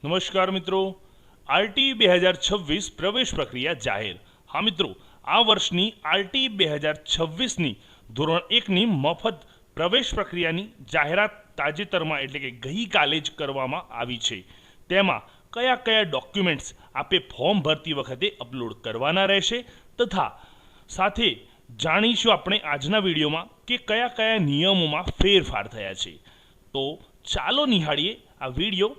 નમસ્કાર મિત્રો, આરટી 2026 પ્રવેશ પ્રક્રિયા જાહેર। હા મિત્રો, આ વર્ષની આરટી 2026ની ધોરણ 1ની મફત પ્રવેશ પ્રક્રિયાની જાહેરાત તાજેતરમાં એટલે કે ગઈકાલે જ કરવામાં આવી છે। તેમાં કયા કયા ડોક્યુમેન્ટ્સ આપે ફોર્મ ભરતી વખતે અપલોડ કરવાના રહેશે તથા સાથે જાણીશું આપણે આજના વિડીયોમાં કે કયા કયા નિયમોમાં ફેરફાર થયા છે। તો ચાલો નિહાળીએ આ વિડીયો।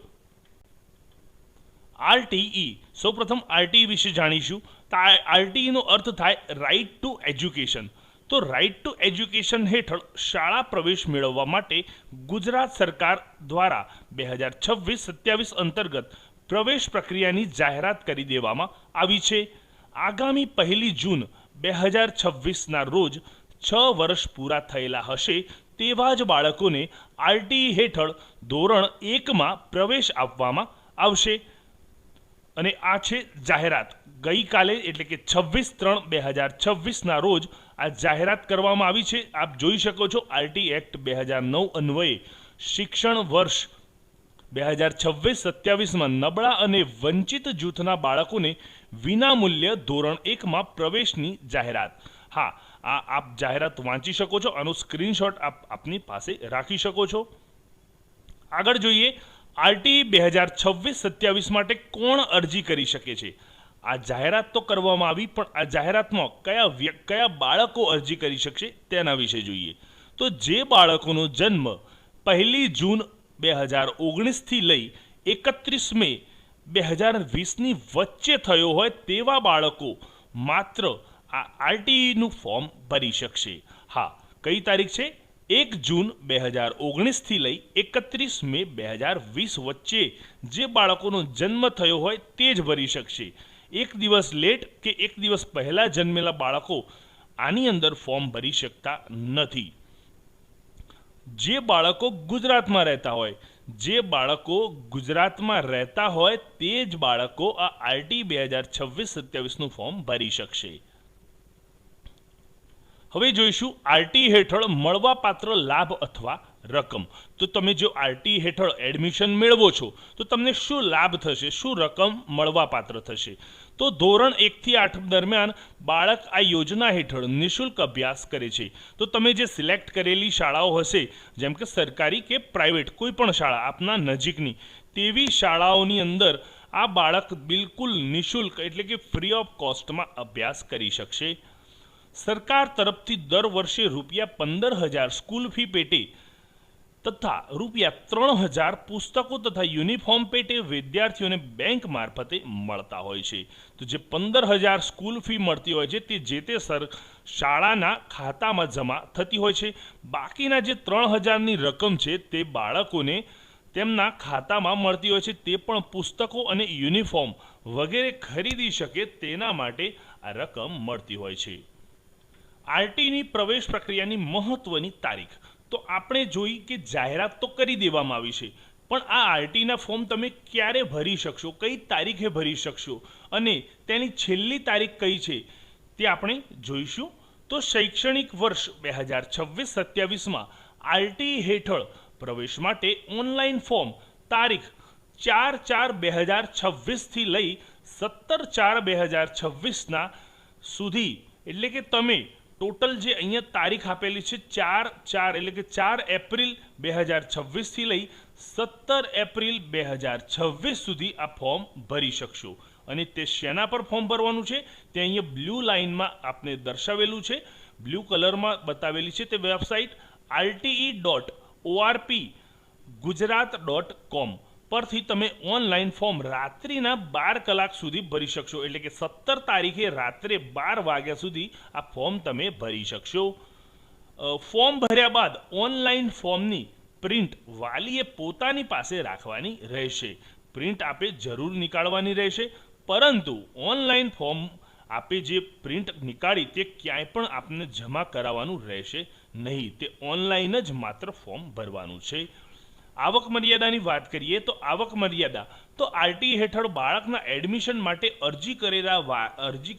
આરટીઈ સૌપ્રથમ આરટીઈ વિશે જાણીશું। તો આરટીઈ નો અર્થ થાય રાઇટ ટુ એજ્યુકેશન। તો રાઇટ ટુ એજ્યુકેશન હેઠળ શાળા પ્રવેશ મેળવવા માટે ગુજરાત સરકાર દ્વારા 2026-27 અંતર્ગત પ્રવેશ પ્રક્રિયાની જાહેરાત કરી દેવામાં આવી છે। આગામી 1 જૂન 2026ના રોજ 6 વર્ષ પૂરા થયેલા હશે તેવા જ બાળકોને આરટીઈ હેઠળ ધોરણ 1માં પ્રવેશ આપવામાં આવશે। અને આ છે જાહેરાત ગઈકાલે એટલે કે 26/3/2026ના રોજ આ જાહેરાત કરવામાં આવી છે। આપ જોઈ શકો છો આરટી એક્ટ 2009 અન્વયે શિક્ષણ વર્ષ 2026-27માં નબળા અને વંચિત જૂથના બાળકોને વિનામૂલ્ય ધોરણ 1માં પ્રવેશની જાહેરાત। હા, આપ જાહેરાત વાંચી શકો છો, આનો સ્ક્રીનશોટ આપ આપની પાસે રાખી શકો છો। આગળ જોઈએ, આરટી 2026-27 માટે કોણ અરજી કરી શકે છે। આ જાહેરાત તો કરવામાં આવી, પણ આ જાહેરાતમાં કયા બાળકો અરજી કરી શકશે તેના વિશે જોઈએ। તો જે બાળકોનો જન્મ 1 જૂન 2019 થી લઈ 31 મે 2020ની વચ્ચે થયો હોય તેવા બાળકો માત્ર આ આરટીઈનું ફોર્મ ભરી શકશે। હા, કઈ તારીખ છે? 1 જૂન 2019 થી લઈ 31 મે 2020 વચ્ચે જે બાળકોનો જન્મ થયો હોય તે જ ભરી શકશે। એક દિવસ લેટ કે એક દિવસ પહેલા જન્મેલા બાળકો આની અંદર ફોર્મ ભરી શકતા નથી। જે બાળકો ગુજરાતમાં રહેતા હોય તે જ બાળકો આ આરટી 2026-27નું ફોર્મ ભરી શકશે। હવે જોઈશું આરટી હેઠળ મળવાપાત્ર લાભ અથવા રકમ। તો તમે જો આરટી હેઠળ એડમિશન મેળવો છો તો તમને શું લાભ થશે, શું રકમ મળવાપાત્ર થશે? તો ધોરણ 1 થી 8 દરમિયાન બાળક આ યોજના હેઠળ નિઃશુલ્ક અભ્યાસ કરે છે। તો તમે જે સિલેક્ટ કરેલી શાળાઓ હશે, જેમ કે સરકારી કે પ્રાઇવેટ કોઈ પણ શાળા આપના નજીકની, તેવી શાળાઓની અંદર આ બાળક બિલકુલ નિઃશુલ્ક એટલે કે ફ્રી ઓફ કોસ્ટમાં અભ્યાસ કરી શકશે। સરકાર તરફથી દર વર્ષે ₹15,000 સ્કૂલ ફી પેટે તથા ₹3,000 પુસ્તકો તથા યુનિફોર્મ પેટે વિદ્યાર્થીઓને બેંક મારફતે મળતા હોય છે। તો જે 15,000 સ્કૂલ ફી મળતી હોય છે તે જે તે શાળાના ખાતામાં જમા થતી હોય છે। બાકીના જે 3,000ની રકમ છે તે બાળકોને તેમના ખાતામાં મળતી હોય છે। તે પણ પુસ્તકો અને યુનિફોર્મ વગેરે ખરીદી શકે તેના માટે આ રકમ મળતી હોય છે। આરટીની પ્રવેશ પ્રક્રિયાની મહત્વની તારીખ તો આપણે જોઈ કે જાહેરાત તો કરી દેવામાં આવી છે, પણ આ આરટીના ફોર્મ તમે ક્યારે ભરી શકશો, કઈ તારીખે ભરી શકશો અને તેની છેલ્લી તારીખ કઈ છે તે આપણે જોઈશું। તો શૈક્ષણિક વર્ષ 2026-27માં આરટી હેઠળ પ્રવેશ માટે ઓનલાઈન ફોર્મ તારીખ 4/4/2026 થી લઈ 17/4/2026ના સુધી એટલે કે તમે ટોટલ જે અહીંયા તારીખ આપેલી છે 4/4 એટલે કે 4 એપ્રિલ 2026 થી લઈ 17 એપ્રિલ 2026 સુધી આ ફોર્મ ભરી શકશો। અને તે શેના પર ફોર્મ ભરવાનું છે તે અહીંયા બ્લુ લાઇનમાં આપને દર્શાવેલું છે, બ્લુ કલરમાં બતાવેલી છે તે વેબસાઇટ rte.orp.gujarat.com પરથી તમે ઓનલાઈન ફોર્મ રાત્રિના 12 કલાક સુધી ભરી શકશો। એટલે કે 17 તારીખે રાત્રે 12 વાગ્યા સુધી આ ફોર્મ તમે ભરી શકશો। ફોર્મ ભર્યા બાદ ઓનલાઈન ફોર્મની પ્રિન્ટ વાલીએ પોતાની પાસે રાખવાની રહેશે। પ્રિન્ટ આપે જરૂર નીકાળવાની રહેશે, પરંતુ ઓનલાઈન ફોર્મ આપે જે પ્રિન્ટ નીકાળી તે ક્યાંય પણ આપને જમા કરાવવાનું રહેશે નહીં, તે ઓનલાઈન જ માત્ર ફોર્મ ભરવાનું છે। આવક મર્યાદાની વાત કરીએ તો આવક મર્યાદા તો આરટી હેઠળ બાળકના એડમિશન માટે અરજી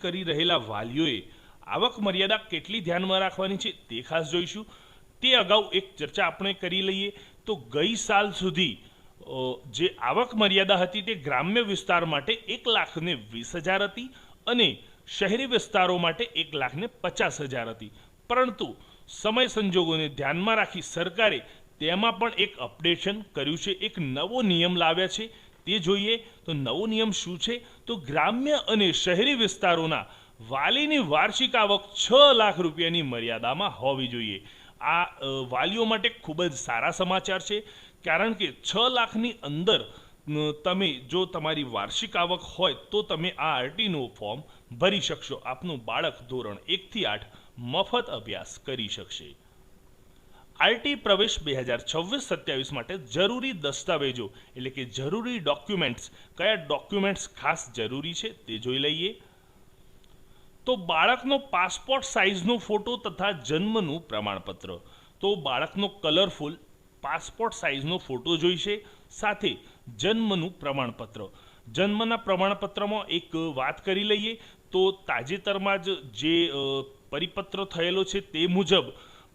કરી રહેલા વાલીઓએ આવક મર્યાદા કેટલી ધ્યાનમાં રાખવાની છે તે ખાસ જોઈશું। તે અગાઉ એક ચર્ચા આપણે કરી લઈએ। તો ગઈ સાલ સુધી જે આવક મર્યાદા હતી તે ગ્રામ્ય વિસ્તાર માટે 1,20,000 હતી અને શહેરી વિસ્તારો માટે 1,50,000 હતી. પરંતુ સમય સંજોગોને ધ્યાનમાં રાખી સરકારે તેમાં પણ એક અપડેશન કર્યું છે, એક નવો નિયમ લાવ્યા છે. તે જોઈએ તો નવો નિયમ શું છે? તો ગ્રામ્ય અને શહેરી વિસ્તારોના વાલીની વાર્ષિક આવક 6 લાખ રૂપિયાની મર્યાદામાં હોવી જોઈએ. આ વાલીઓ માટે ખૂબ જ સારા સમાચાર છે, કારણ કે 6 લાખની અંદર તમે જો તમારી વાર્ષિક આવક હોય તો તમે આ આરટીનું ફોર્મ ભરી શકશો. આપનું બાળક ધોરણ 1 થી 8 મફત અભ્યાસ કરી શકશે. આરટી પ્રવેશ 2026-27 માટે જરૂરી દસ્તાવેજો એટલે કે જરૂરી ડોક્યુમેન્ટ્સ, કયા ડોક્યુમેન્ટ્સ ખાસ જરૂરી છે તે જોઈ લઈએ. તો બાળકનો પાસપોર્ટ સાઇઝનો ફોટો તથા જન્મનું પ્રમાણપત્ર. તો બાળકનો કલરફુલ પાસપોર્ટ સાઇઝનો ફોટો જોઈશે, સાથે જન્મનું પ્રમાણપત્ર. જન્મના પ્રમાણપત્રમાં એક વાત કરી લઈએ તો તાજેતરમાં જ જે પરિપત્ર થયેલો છે તે મુજબ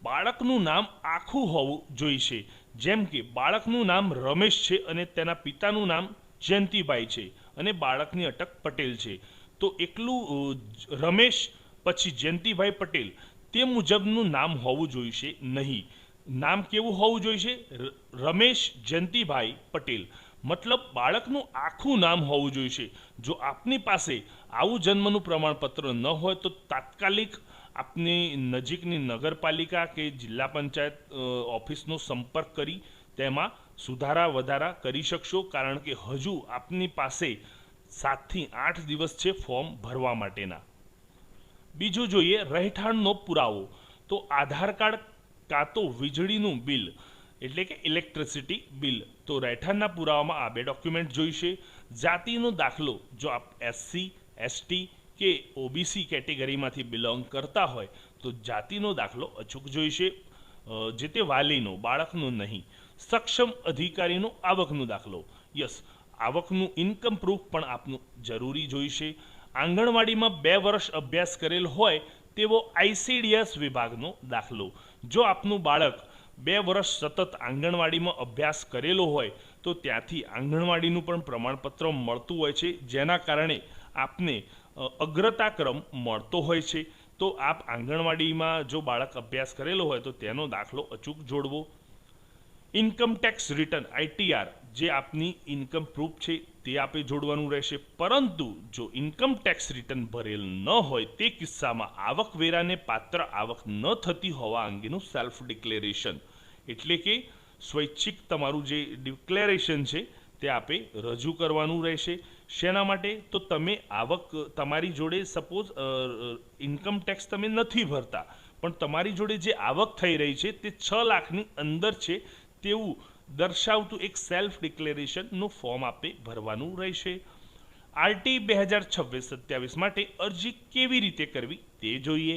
બાળકનું નામ આખું હોવું જોઈશે. જેમ કે બાળકનું નામ રમેશ છે અને તેના પિતાનું નામ જયંતિભાઈ છે અને બાળકની અટક પટેલ છે, તો એકલું રમેશ પછી જયંતિભાઈ પટેલ તે મુજબનું નામ હોવું જોઈશે નહીં. નામ કેવું હોવું જોઈશે? રમેશ જયંતિભાઈ પટેલ. મતલબ બાળકનું આખું નામ હોવું જોઈશે. જો આપની પાસે આવું જન્મનું પ્રમાણપત્ર ન હોય તો તાત્કાલિક આપની નજીકની નગરપાલિકા કે જિલ્લા પંચાયત ઓફિસનો સંપર્ક કરી તેમાં સુધારા વધારા કરી શકશો, કારણ કે હજુ આપની પાસે 7 થી 8 દિવસ છે ફોર્મ ભરવા માટેના. બીજું જોઈએ રહેઠાણનો પુરાવો. તો આધાર કાર્ડ કાં તો વીજળીનું બિલ એટલે કે ઇલેક્ટ્રિસિટી બિલ. તો રહેઠાણના પુરાવામાં આ 2 ડોક્યુમેન્ટ જોઈશે. જાતિનો દાખલો, જો આપ SC, ST કે OBC કેટેગરીમાંથી બિલોંગ કરતા હોય તો જાતિનો દાખલો અચૂક જોઈશે, જે તે વાલીનો, બાળકનો નહીં. સક્ષમ અધિકારીનો આવકનો દાખલો, યસ, આવકનું ઇન્કમ પ્રૂફ પણ આપનું જરૂરી જોઈશે. આંગણવાડીમાં 2 વર્ષ અભ્યાસ કરેલ હોય તેવો ICDS વિભાગનો દાખલો. જો આપનું બાળક 2 વર્ષ સતત આંગણવાડીમાં અભ્યાસ કરેલો હોય તો ત્યાંથી આંગણવાડીનું પણ પ્રમાણપત્ર મળતું હોય છે, જેના કારણે આપને અગ્રતાક્રમ મળતો હોય છે. તો આપ આંગણવાડીમાં જો બાળક અભ્યાસ કરેલો હોય તો તેનો દાખલો અચૂક જોડવો. ઇન્કમ ટેક્સ રિટર્ન ITR, જે આપની ઇન્કમ પ્રૂફ છે તે આપે જોડવાનું રહેશે. પરંતુ જો ઇન્કમ ટેક્સ રિટર્ન ભરેલ ન હોય તે કિસ્સામાં આવકવેરાને પાત્ર આવક ન થતી હોવા અંગેનું સેલ્ફ ડિક્લેરેશન એટલે કે સ્વૈચ્છિક તમારું જે ડિક્લેરેશન છે તે આપે રજૂ કરવાનું રહેશે. શેના માટે? તો તમે આવક તમારી જોડે સપોઝ ઇન્કમ ટેક્સ તમે નથી ભરતા પણ તમારી જોડે જે આવક થઈ રહી છે તે 6 લાખની અંદર છે તેવું દર્શાવતું એક સેલ્ફ ડિક્લેરેશનનું ફોર્મ આપે ભરવાનું રહેશે. આરટી 2026-27 માટે અરજી કેવી રીતે કરવી તે જોઈએ.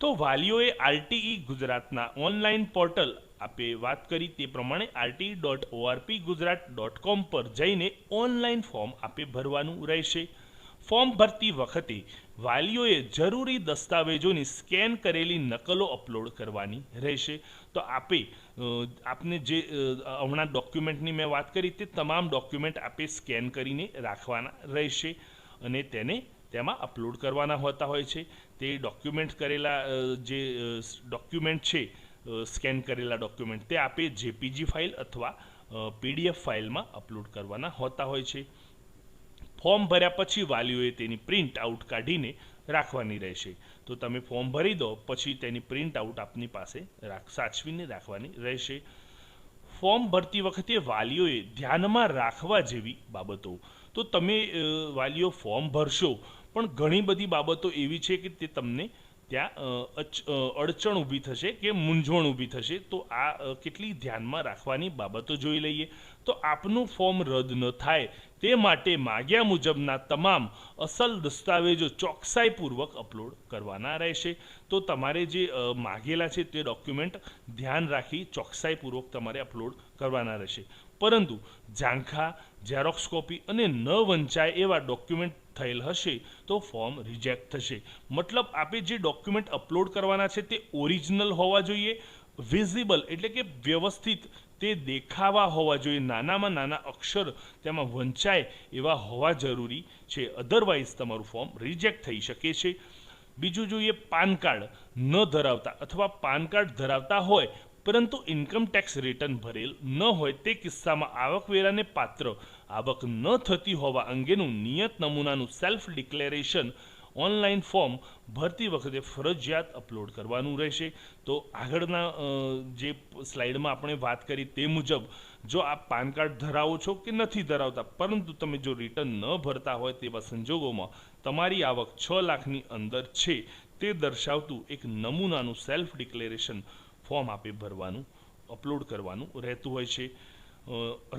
તો વાલીઓએ RTE ગુજરાતના ઓનલાઈન પોર્ટલ આપે વાત કરી તે પ્રમાણે rte.orpgujarat.com પર જઈને ઓનલાઈન ફોર્મ આપે ભરવાનું રહેશે. ફોર્મ ભરતી વખતે વાલીઓએ જરૂરી દસ્તાવેજોની સ્કેન કરેલી નકલો અપલોડ કરવાની રહેશે. તો આપને જે હમણાં ડોક્યુમેન્ટની મેં વાત કરી તે તમામ ડોક્યુમેન્ટ આપે સ્કેન કરીને રાખવાના રહેશે અને તેને તેમાં અપલોડ કરવાના હોતા હોય છે. તે ડોક્યુમેન્ટ કરેલા જે ડોક્યુમેન્ટ છે સ્કેન કરેલા ડોક્યુમેન્ટ તે આપે JPG ફાઇલ અથવા PDF ફાઇલમાં અપલોડ કરવાના હોતા હોય છે. ફોર્મ ભર્યા પછી વાલીઓએ તેની પ્રિન્ટ આઉટ કાઢીને રાખવાની રહેશે. તો તમે ફોર્મ ભરી દો પછી તેની પ્રિન્ટ આઉટ આપની પાસે સાચવીને રાખવાની રહેશે. ફોર્મ ભરતી વખતે વાલીઓએ ધ્યાનમાં રાખવા જેવી બાબતો. તો તમે વાલીઓ ફોર્મ ભરશો પણ ઘણી બધી બાબતો એવી છે કે તે તમને ત્યાં અડચણ ઊભી થશે કે મૂંઝવણ ઊભી થશે. તો આ કેટલી ધ્યાનમાં રાખવાની બાબતો જોઈ લઈએ. તો આપનું ફોર્મ રદ ન થાય તે માટે માગ્યા મુજબના તમામ અસલ દસ્તાવેજો ચોકસાઈપૂર્વક અપલોડ કરવાના રહેશે. તો તમારે જે માગેલા છે તે ડોક્યુમેન્ટ ધ્યાન રાખી ચોકસાઈપૂર્વક તમારે અપલોડ કરવાના રહેશે. પરંતુ ઝાંખા, ઝેરોક્સ કોપી અને ન વંચાય એવા ડોક્યુમેન્ટ થયેલ હશે તો ફોર્મ રિજેક્ટ થશે. મતલબ આપે જે ડોક્યુમેન્ટ અપલોડ કરવાના છે તે ઓરિજિનલ હોવા જોઈએ, વિઝિબલ એટલે કે વ્યવસ્થિત તે દેખાવા હોવા જોઈએ, નાનામાં નાના અક્ષર તેમાં વંચાય એવા હોવા જરૂરી છે, અધરવાઇઝ તમારું ફોર્મ રિજેક્ટ થઈ શકે છે. બીજું જોઈએ, પાન કાર્ડ ન ધરાવતા અથવા પાન કાર્ડ ધરાવતા હોય પરંતુ ઇન્કમ ટેક્સ રિટર્ન ભરેલ ન હોય તે કિસ્સામાં આવકવેરાને પાત્ર આવક ન થતી હોવા અંગેનું નિયત નમૂનાનું સેલ્ફ ડિક્લેરેશન ઓનલાઈન ફોર્મ ભરતી વખતે ફરજિયાત અપલોડ કરવાનું રહેશે. તો આગળના જે સ્લાઇડમાં આપણે વાત કરી તે મુજબ જો આપ પાન કાર્ડ ધરાવો છો કે નથી ધરાવતા પરંતુ તમે જો રિટર્ન ન ભરતા હોય તેવા સંજોગોમાં તમારી આવક 6 લાખની અંદર છે તે દર્શાવતું એક નમૂનાનું સેલ્ફ ડિક્લેરેશન ફોર્મ આપે ભરવાનું અપલોડ કરવાનું રહેતું હોય છે.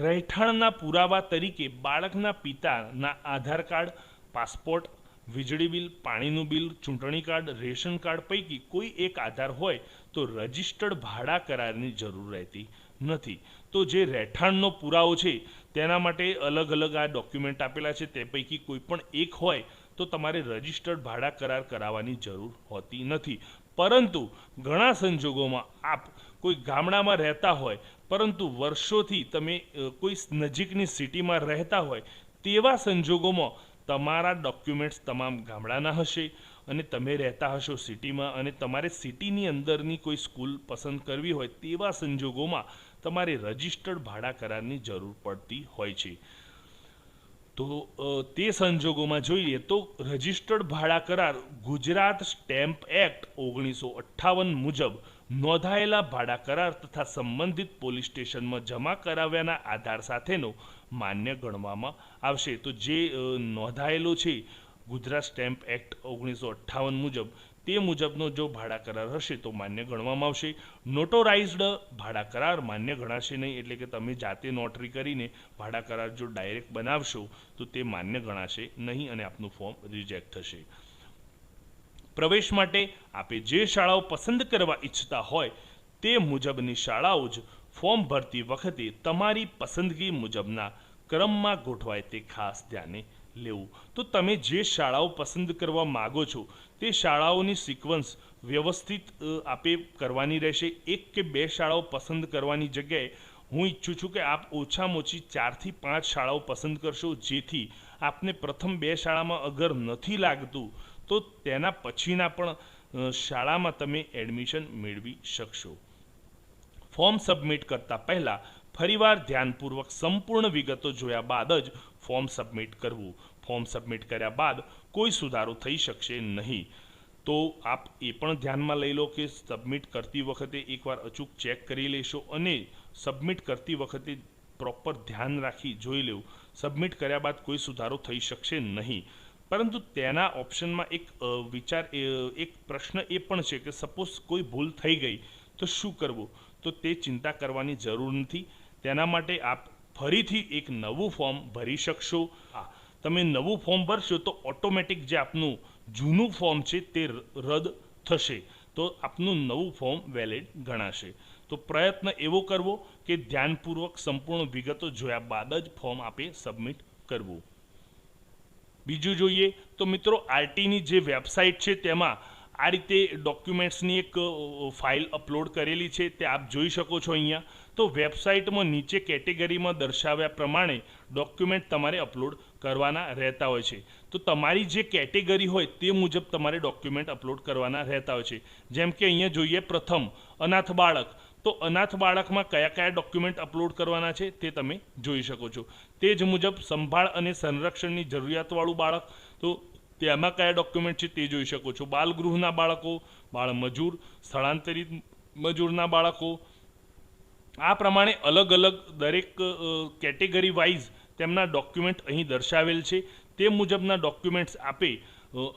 રહેઠાણના પુરાવા તરીકે બાળકના પિતાના આધાર કાર્ડ, પાસપોર્ટ, વીજળી બિલ, પાણીનું બિલ, ચૂંટણી કાર્ડ, રેશન કાર્ડ પૈકી કોઈ એક આધાર હોય તો રજિસ્ટર્ડ ભાડા કરારની જરૂર રહેતી નથી. તો જે રહેઠાણનો પુરાવો છે તેના માટે અલગ અલગ આ ડોક્યુમેન્ટ આપેલા છે, તે પૈકી કોઈ પણ એક હોય તો તમારે રજિસ્ટર્ડ ભાડા કરાર કરાવવાની જરૂર હોતી નથી. પરંતુ ઘણા સંજોગોમાં આપ કોઈ ગામડામાં રહેતા હોય પરંતુ વર્ષોથી તમે કોઈ નજીકની સિટીમાં રહેતા હોય તેવા સંજોગોમાં તમારા ડોક્યુમેન્ટ્સ તમામ ગામડાના હશે અને તમે રહેતા હશો સિટીમાં અને તમારે સિટીની અંદરની કોઈ સ્કૂલ પસંદ કરવી હોય તેવા સંજોગોમાં તમારે રજિસ્ટર્ડ ભાડા કરારની જરૂર પડતી હોય છે. તો તે સંજોગોમાં જોઈએ તો રજિસ્ટર્ડ ભાડા કરાર ગુજરાત સ્ટેમ્પ એક્ટ 1958 મુજબ નોંધાયેલા ભાડા કરાર તથા સંબંધિત પોલીસ સ્ટેશનમાં જમા કરાવ્યાના આધાર સાથેનો માન્ય ગણવામાં આવશે. તો જે નોંધાયેલો છે ગુજરાત સ્ટેમ્પ એક્ટ 1958 મુજબ તે મુજબનો જો ભાડા કરાર હશે તો માન્ય ગણવામાં આવશે. નોટોરાઇઝ્ડ ભાડા કરાર માન્ય ગણાશે નહીં, એટલે કે તમે જાતે નોટરી કરીને ભાડા કરાર જો ડાયરેક્ટ બનાવશો તો તે માન્ય ગણાશે નહીં અને આપનું ફોર્મ રિજેક્ટ થશે. પ્રવેશ માટે આપે જે શાળાઓ પસંદ કરવા ઈચ્છતા હોય તે મુજબની શાળાઓ જ ફોર્મ ભરતી વખતે તમારી પસંદગી મુજબના ક્રમમાં ગોઠવાય તે ખાસ ધ્યાને લેવું. તો તમે જે શાળાઓ પસંદ કરવા માગો છો તે શાળાઓની સિક્વન્સ વ્યવસ્થિત આપે કરવાની રહેશે. 1 કે 2 શાળાઓ પસંદ કરવાની જગ્યાએ હું ઈચ્છું છું કે આપ ઓછામાં ઓછી 4 થી 5 શાળાઓ પસંદ કરશો, જેથી આપને પ્રથમ 2 શાળામાં અગર નથી લાગતું તો તેના પછીના પણ શાળામાં તમે એડમિશન મેળવી શકશો. ફોર્મ સબમિટ કરતા પહેલાં ફરીવાર ધ્યાનપૂર્વક સંપૂર્ણ વિગતો જોયા બાદ જ ફોર્મ સબમિટ કરવું. ફોર્મ સબમિટ કર્યા બાદ કોઈ સુધારો થઈ શકશે નહીં. તો આપ એ પણ ધ્યાનમાં લઈ લો કે સબમિટ કરતી વખતે એકવાર અચૂક ચેક કરી લેશો અને સબમિટ કરતી વખતે પ્રોપર ધ્યાન રાખી જોઈ લેવું. સબમિટ કર્યા બાદ કોઈ સુધારો થઈ શકશે નહીં. પરંતુ તેના ઓપ્શનમાં એક પ્રશ્ન એ પણ છે કે સપોઝ કોઈ ભૂલ થઈ ગઈ તો શું કરવું? તો તે ચિંતા કરવાની જરૂર નથી. તેના માટે આપ ફરીથી એક નવું ફોર્મ ભરી શકશો. તમે નવું ફોર્મ ભરશો તો ઓટોમેટિક જે આપનું જૂનું ફોર્મ છે તે રદ થશે, તો આપનું નવું ફોર્મ વેલિડ ગણાશે. તો પ્રયત્ન એવો કરવો કે ધ્યાનપૂર્વક સંપૂર્ણ વિગતો જોયા બાદ જ ફોર્મ આપે સબમિટ કરવું. બીજું જોઈએ તો મિત્રો, આરટીની જે વેબસાઇટ છે તેમાં આ રીતે ડોક્યુમેન્ટ્સની એક ફાઇલ અપલોડ કરેલી છે, તે આપ જોઈ શકો છો અહીંયા. તો વેબસાઇટમાં નીચે કેટેગરીમાં દર્શાવ્યા પ્રમાણે ડોક્યુમેન્ટ તમારે અપલોડ કરવાના રહેતા હોય છે. તો તમારી જે કેટેગરી હોય તે મુજબ તમારે ડોક્યુમેન્ટ અપલોડ કરવાના રહેતા હોય છે. જેમ કે અહીંયા જોઈએ પ્રથમ અનાથ બાળક, તો અનાથ બાળકમાં કયા કયા ડોક્યુમેન્ટ અપલોડ કરવાના છે તે તમે જોઈ શકો છો. તે જ મુજબ સંભાળ અને સંરક્ષણની જરૂરિયાતવાળું બાળક, તો તેમાં કયા ડોક્યુમેન્ટ છે તે જોઈ શકો છો. બાલગૃહના બાળકો, બાળ મજૂર, સ્થળાંતરિત મજૂરના બાળકો, આ પ્રમાણે અલગ અલગ દરેક કેટેગરી વાઇઝ તેમના ડોક્યુમેન્ટ અહીં દર્શાવેલ છે. તે મુજબના ડોક્યુમેન્ટ્સ આપે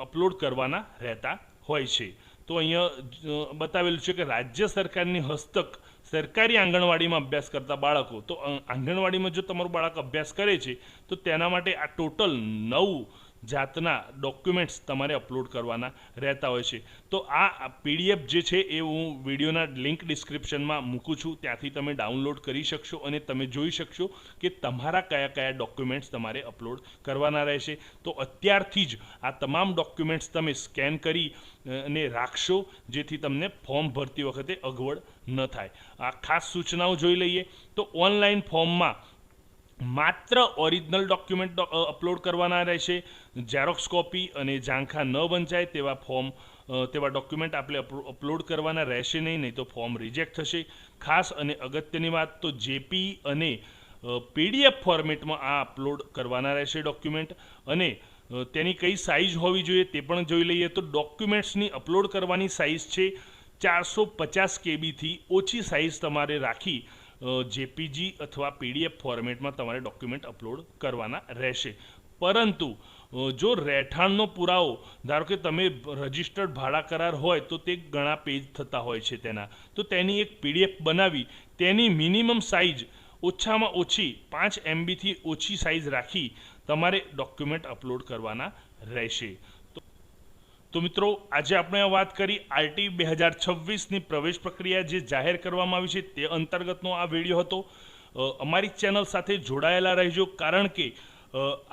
અપલોડ કરવાના રહેતા હોય છે. તો અહીંયા બતાવેલું છે કે રાજ્ય સરકારની હસ્તક સરકારી આંગણવાડીમાં અભ્યાસ કરતા બાળકો, તો આંગણવાડીમાં જો તમારું બાળક અભ્યાસ કરે છે તો તેના માટે આ ટોટલ 9 જાતના ડોક્યુમેન્ટ્સ તમારે અપલોડ કરવાના રહેતા હોય છે. તો આ PDF જે છે એ હું વિડીયોના લિંક ડિસ્ક્રિપ્શનમાં મૂકું છું, ત્યાંથી તમે ડાઉનલોડ કરી શકશો અને તમે જોઈ શકશો કે તમારા કયા કયા ડોક્યુમેન્ટ્સ તમારે અપલોડ કરવાના રહેશે. તો અત્યારથી જ આ તમામ ડોક્યુમેન્ટ્સ તમે સ્કેન કરી અને રાખશો, જેથી તમને ફોર્મ ભરતી વખતે અગવડ ન થાય. આ ખાસ સૂચનાઓ જોઈ લઈએ. તો ઓનલાઈન ફોર્મમાં માત્ર ઓરિજિનલ ડોક્યુમેન્ટ અપલોડ કરવાના રહેશે. ઝેરોક્સ કોપી અને ઝાંખા ન વંચાય તેવા ડોક્યુમેન્ટ આપણે અપલોડ કરવાના રહેશે નહીં તો ફોર્મ રિજેક્ટ થશે. ખાસ અને અગત્યની વાત, તો JP અને PDF ફોર્મેટમાં આ અપલોડ કરવાના રહેશે ડોક્યુમેન્ટ. અને તેની કઈ સાઇઝ હોવી જોઈએ તે પણ જોઈ લઈએ. તો ડોક્યુમેન્ટ્સની અપલોડ કરવાની સાઇઝ છે 450 KBથી ઓછી સાઇઝ તમારે રાખી JPG અથવા PDF ફોર્મેટમાં તમારે ડોક્યુમેન્ટ અપલોડ કરવાના રહેશે. પરંતુ જો રહેઠાણનો પુરાવો, ધારો કે તમે રજિસ્ટર્ડ ભાડા કરાર હોય તો તે ઘણા પેજ થતા હોય છે તો તેની એક PDF બનાવી તેની મિનિમમ સાઇઝ ઓછામાં ઓછી 5 MBથી ઓછી સાઇઝ રાખી તમારે ડોક્યુમેન્ટ અપલોડ કરવાના રહેશે. તો મિત્રો, આજે આપણે વાત કરી RT 2026ની પ્રવેશ પ્રક્રિયા જે જાહેર કરવામાં આવી છે તે અંતર્ગતનો આ વિડીયો હતો. અમારી ચેનલ સાથે જોડાયેલા રહેજો, કારણ કે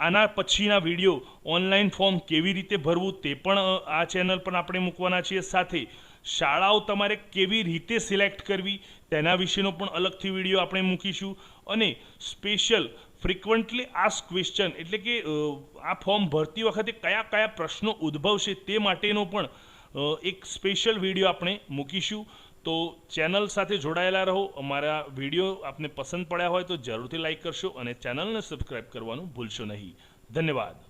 આના પછીના વિડીયો ઓનલાઈન ફોર્મ કેવી રીતે ભરવું તે પણ આ ચેનલ પર આપણે મૂકવાના છીએ. સાથે શાળાઓ તમારે કેવી રીતે સિલેક્ટ કરવી તેના વિશેનો પણ અલગથી વિડીયો આપણે મૂકીશું. અને સ્પેશિયલ ફ્રિકવન્ટલી આસ્ક ક્વેશ્ચન, એટલે કે આ ફોર્મ ભરતી વખતે કયા કયા પ્રશ્નો ઉદ્ભવશે તે માટેનો પણ એક સ્પેશિયલ વિડીયો આપણે મૂકીશું. તો ચેનલ સાથે જોડાયેલા રહો. અમારા વિડીયો આપને પસંદ પડ્યા હોય તો જરૂરથી લાઈક કરશો અને ચેનલને સબસ્ક્રાઈબ કરવાનું ભૂલશો નહીં. ધન્યવાદ.